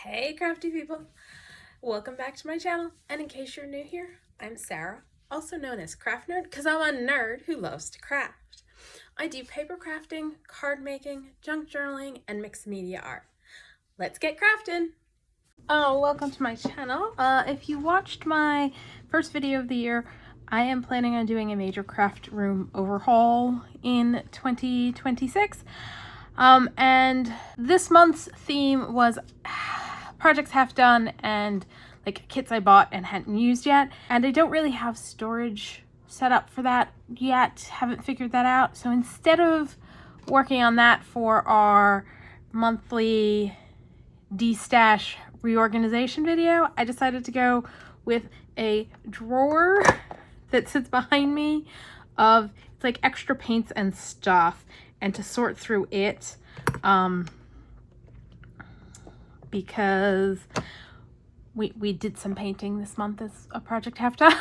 Hey crafty people, welcome back to my channel, and in case you're new here, I'm Sarah, also known as Craft Nerd because I'm a nerd who loves to craft. I do paper crafting, card making, junk journaling, and mixed media art. Let's get crafting! Welcome to my channel. If you watched my first video of the year, I am planning on doing a major craft room overhaul in 2026. And this month's theme was projects half done and like kits I bought and hadn't used yet. And I don't really have storage set up for that yet. Haven't figured that out. So instead of working on that for our monthly de-stash reorganization video, I decided to go with a drawer that sits behind me of it's like extra paints and stuff, and to sort through it because we did some painting this month as a project half done.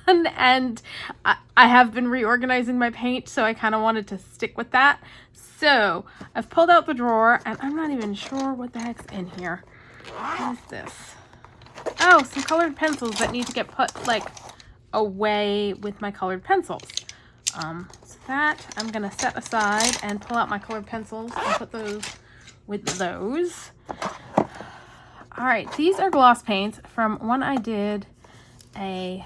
And I have been reorganizing my paint, so I kind of wanted to stick with that. So I've pulled out the drawer, and I'm not even sure what the heck's in here. What is this? Oh, some colored pencils that need to get put like away with my colored pencils. So that I'm gonna set aside and pull out my colored pencils and put those with those. All right, these are gloss paints from when I did a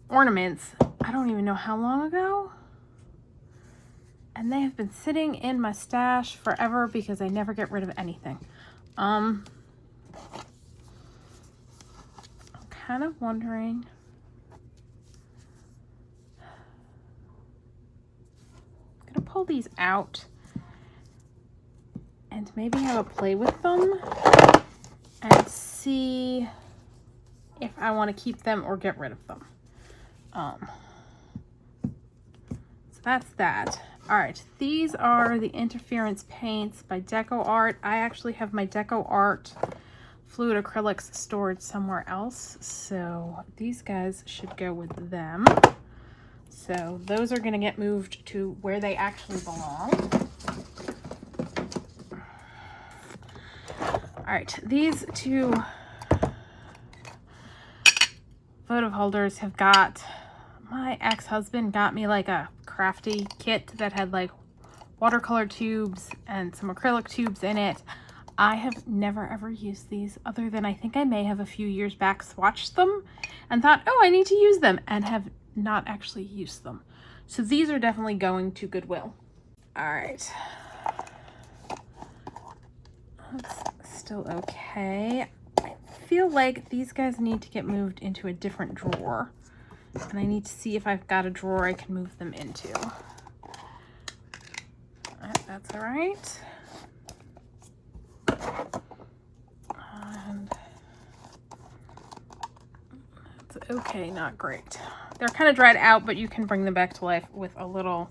ornaments. I don't even know how long ago. And they have been sitting in my stash forever because I never get rid of anything. I'm kind of wondering. I'm gonna pull these out and maybe have a play with them and see if I want to keep them or get rid of them. So that's that. All right, these are the interference paints by Deco Art. I actually have my Deco Art fluid acrylics stored somewhere else, so these guys should go with them. So those are going to get moved to where they actually belong. All right, these two votive holders have got, my ex-husband got me like a crafty kit that had like watercolor tubes and some acrylic tubes in it. I have never ever used these other than I think I may have a few years back swatched them and thought, oh, I need to use them, and have not actually used them. So these are definitely going to Goodwill. All right. That's still okay. I feel like these guys need to get moved into a different drawer, and I need to see if I've got a drawer I can move them into. That's all right. And that's okay, not great. They're kind of dried out, but you can bring them back to life with a little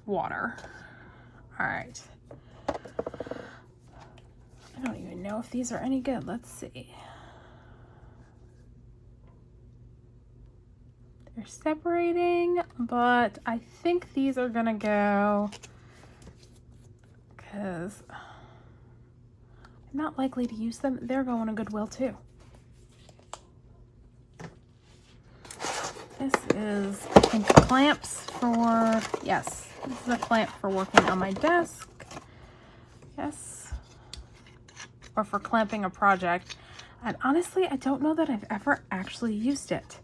water. All right. I don't even know if these are any good. Let's see. They're separating, but I think these are gonna go because I'm not likely to use them. They're going to Goodwill too. This is, I think, clamps for, yes, this is a clamp for working on my desk. Yes. Or for clamping a project. And honestly, I don't know that I've ever actually used it.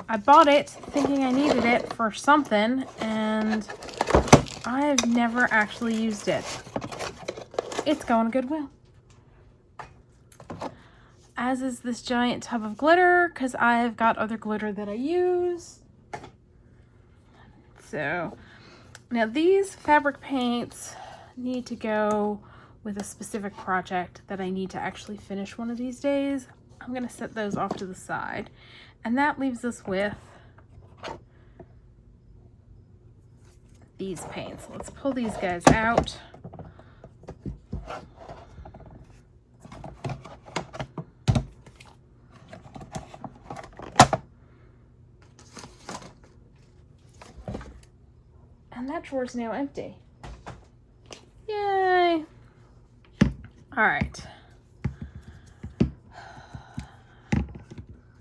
I bought it thinking I needed it for something, and I've never actually used it. It's going to Goodwill. As is this giant tub of glitter, because I've got other glitter that I use. So now these fabric paints need to go with a specific project that I need to actually finish one of these days. I'm going to set those off to the side. And that leaves us with these paints. Let's pull these guys out. And that drawer's now empty. Yay! All right.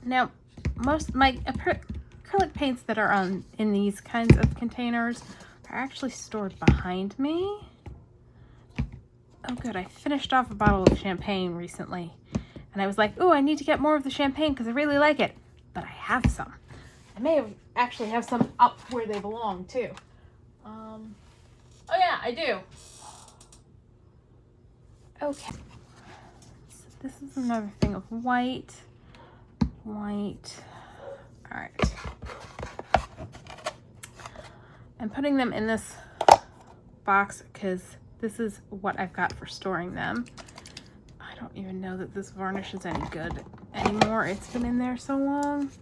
Now, most my acrylic paints that are in these kinds of containers are actually stored behind me. Oh good, I finished off a bottle of champagne recently. And I was like, oh, I need to get more of the champagne because I really like it. But I have some. I may actually have some up where they belong too. Oh yeah, I do. Okay. So this is another thing of white. White. All right. I'm putting them in this box because this is what I've got for storing them. I don't even know that this varnish is any good anymore. It's been in there so long.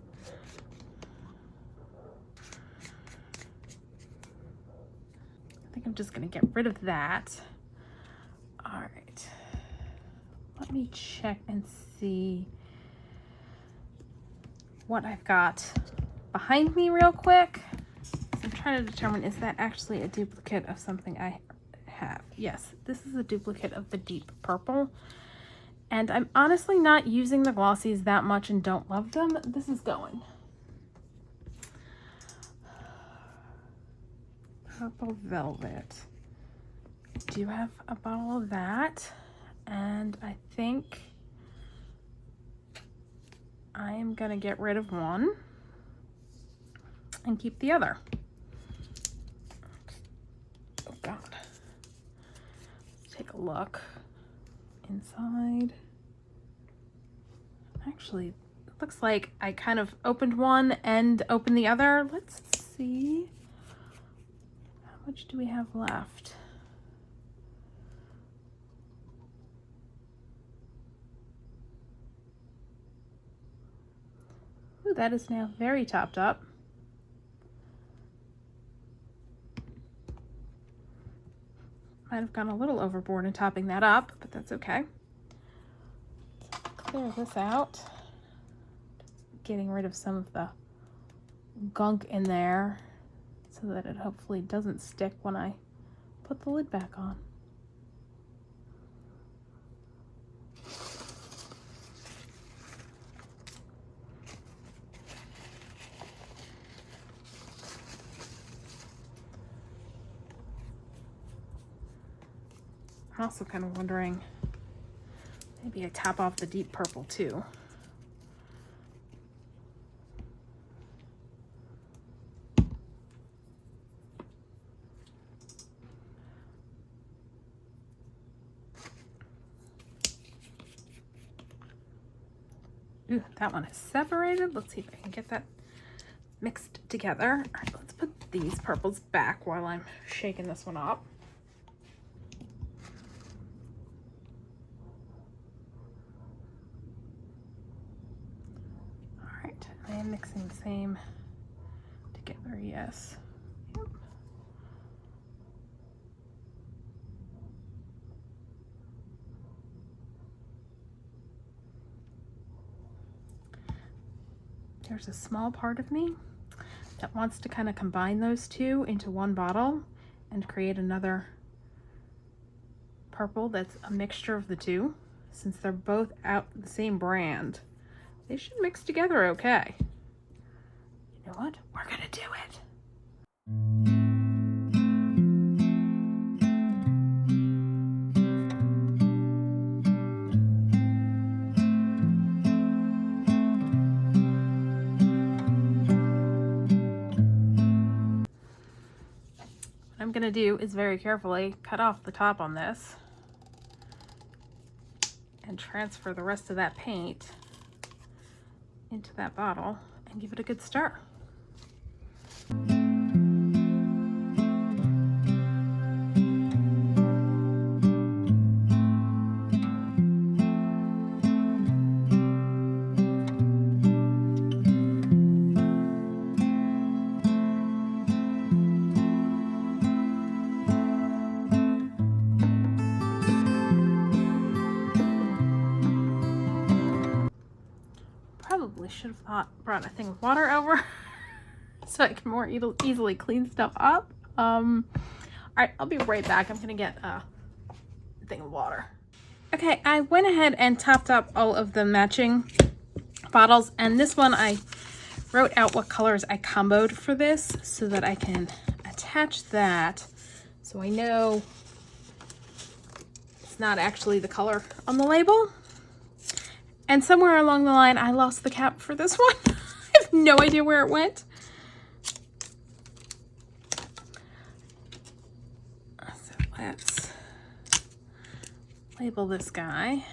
I think I'm just gonna get rid of that. All right. Let me check and see what I've got behind me real quick. I'm trying to determine, is that actually a duplicate of something I have? Yes, this is a duplicate of the deep purple. And I'm honestly not using the glossies that much and don't love them. This is going. Purple velvet. Do have a bottle of that. And I think I am gonna get rid of one and keep the other. Oh God. Let's take a look inside. Actually, it looks like I kind of opened one and opened the other. Let's see. How much do we have left? Ooh, that is now very topped up. Might have gone a little overboard in topping that up, but that's okay. Clear this out. Getting rid of some of the gunk in there so that it hopefully doesn't stick when I put the lid back on. I'm also kind of wondering, maybe I top off the deep purple too. Ooh, that one is separated. Let's see if I can get that mixed together. All right, let's put these purples back while I'm shaking this one up. I am mixing the same together, yes. Yep. There's a small part of me that wants to kind of combine those two into one bottle and create another purple that's a mixture of the two. Since they're both out the same brand, they should mix together okay. You know what? We're gonna do it. What I'm gonna do is very carefully cut off the top on this and transfer the rest of that paint into that bottle and give it a good stir. Probably should have brought a thing of water over so I can more easily clean stuff up. All right, I'll be right back. I'm gonna get a thing of water. Okay, I went ahead and topped up all of the matching bottles, and this one I wrote out what colors I comboed for this so that I can attach that so I know it's not actually the color on the label. And somewhere along the line I lost the cap for this one. I have no idea where it went. So let's label this guy.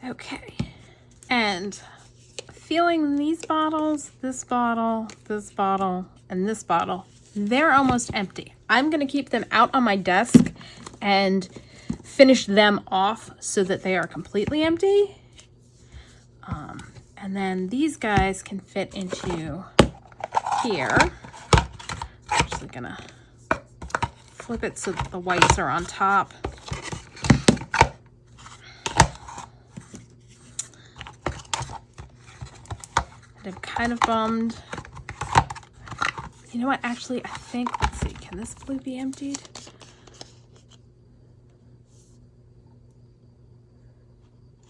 Okay, and feeling these bottles, this bottle, this bottle, and this bottle, they're almost empty. I'm gonna keep them out on my desk and finish them off so that they are completely empty. And then these guys can fit into here. I'm actually gonna flip it so that the whites are on top. I'm kind of bummed. You know what? Actually, I think, let's see, can this blue be emptied?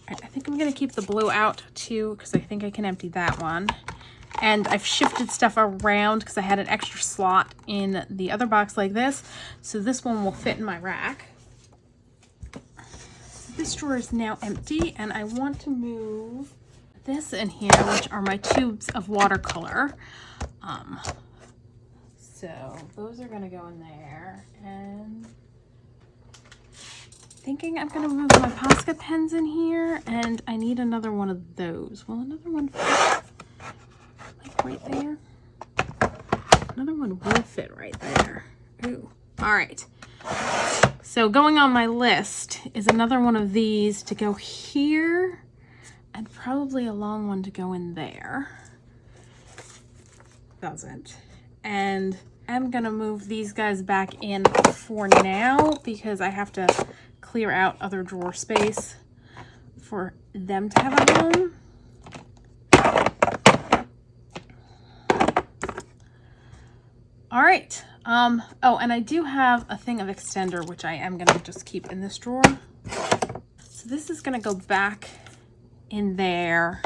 I think I'm going to keep the blue out too because I think I can empty that one. And I've shifted stuff around because I had an extra slot in the other box like this. So this one will fit in my rack. So this drawer is now empty, and I want to move this in here, which are my tubes of watercolor. So those are gonna go in there, and thinking I'm gonna move my Posca pens in here, and I need another one of those. Will another one fit like right there? Another one will fit right there. Ooh, all right. So going on my list is another one of these to go here, and probably a long one to go in there. Doesn't. And I'm gonna move these guys back in for now because I have to clear out other drawer space for them to have a home. All right. Oh, and I do have a thing of extender, which I am gonna just keep in this drawer. So this is gonna go back in there,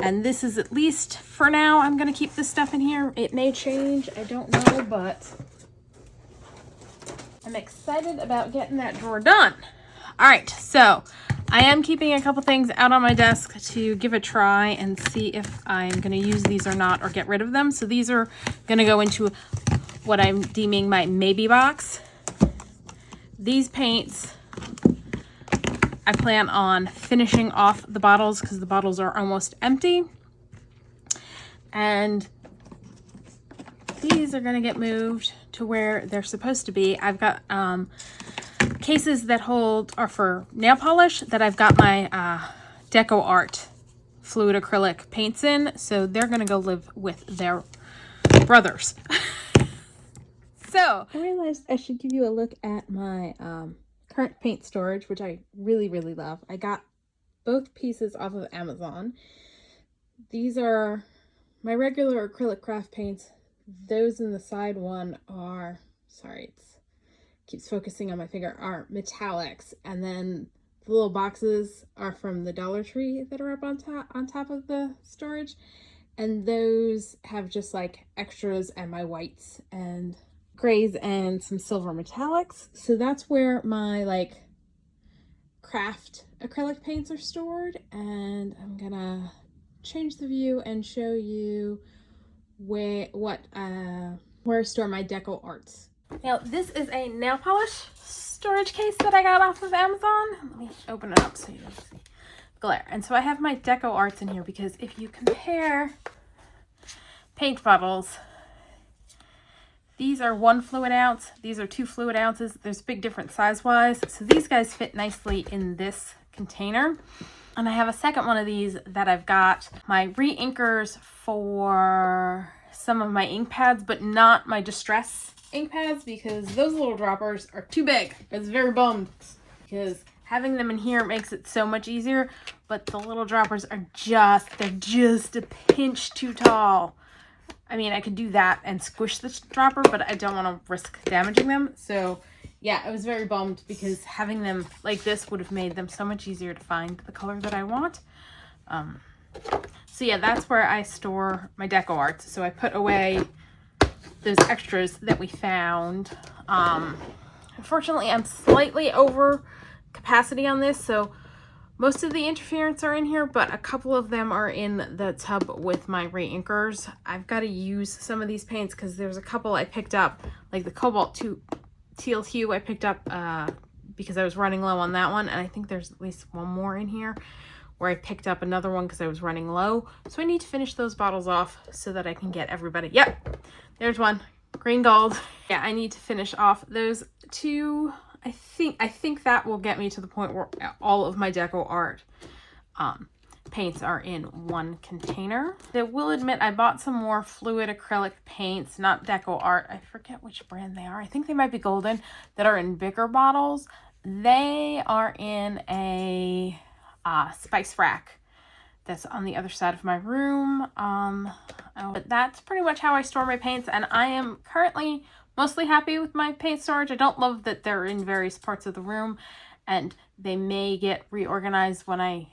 and this is, at least for now, I'm gonna keep this stuff in here. It may change, I don't know, but I'm excited about getting that drawer done. All right, so I am keeping a couple things out on my desk to give a try and see if I'm gonna use these or not, or get rid of them. So these are gonna go into what I'm deeming my maybe box. These paints, I plan on finishing off the bottles because the bottles are almost empty. And these are gonna get moved to where they're supposed to be. I've got cases that are for nail polish that I've got my Deco Art fluid acrylic paints in. So they're gonna go live with their brothers. So I realized I should give you a look at my current paint storage, which I really, really love. I got both pieces off of Amazon. These are my regular acrylic craft paints. Those in the side one are, sorry, it keeps focusing on my finger, are metallics. And then the little boxes are from the Dollar Tree that are up on top of the storage. And those have just like extras and my whites and grays and some silver metallics. So that's where my like craft acrylic paints are stored, and I'm gonna change the view and show you where I store my Deco Arts. Now this is a nail polish storage case that I got off of Amazon. Let me open it up so you can see glare. And so I have my Deco Arts in here because if you compare paint bottles, These are 1 fluid ounce. These are 2 fluid ounces. There's a big difference size-wise. So these guys fit nicely in this container. And I have a second one of these that I've got my re-inkers for some of my ink pads, but not my distress ink pads because those little droppers are too big. I was very bummed because having them in here makes it so much easier, but the little droppers are they're just a pinch too tall. I mean, I could do that and squish the dropper, but I don't want to risk damaging them. So yeah, I was very bummed because having them like this would have made them so much easier to find the color that I want. So yeah, that's where I store my deco arts. So I put away those extras that we found. Unfortunately, I'm slightly over capacity on this, so most of the interference are in here, but a couple of them are in the tub with my re-inkers. I've got to use some of these paints because there's a couple I picked up, like the Cobalt Teal Hue I picked up because I was running low on that one, and I think there's at least one more in here where I picked up another one because I was running low. So I need to finish those bottles off so that I can get everybody. Yep, there's one. Green gold. Yeah, I need to finish off those 2. I think that will get me to the point where all of my deco art paints are in 1 container. I will admit I bought some more fluid acrylic paints, not deco art. I forget which brand they are. I think they might be Golden, that are in bigger bottles. They are in a spice rack that's on the other side of my room. But that's pretty much how I store my paints, and I am currently mostly happy with my paint storage. I don't love that they're in various parts of the room, and they may get reorganized when I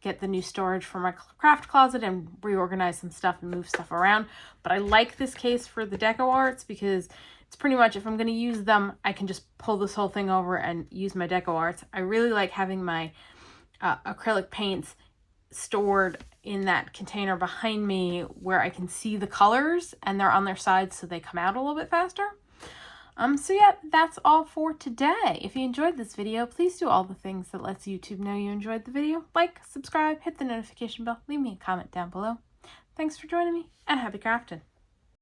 get the new storage for my craft closet and reorganize some stuff and move stuff around. But I like this case for the deco arts because it's pretty much, if I'm going to use them, I can just pull this whole thing over and use my deco arts. I really like having my acrylic paints stored in that container behind me where I can see the colors and they're on their sides so they come out a little bit faster. So yeah, that's all for today. If you enjoyed this video, please do all the things that lets YouTube know you enjoyed the video. Like, subscribe, hit the notification bell, leave me a comment down below. Thanks for joining me, and happy crafting.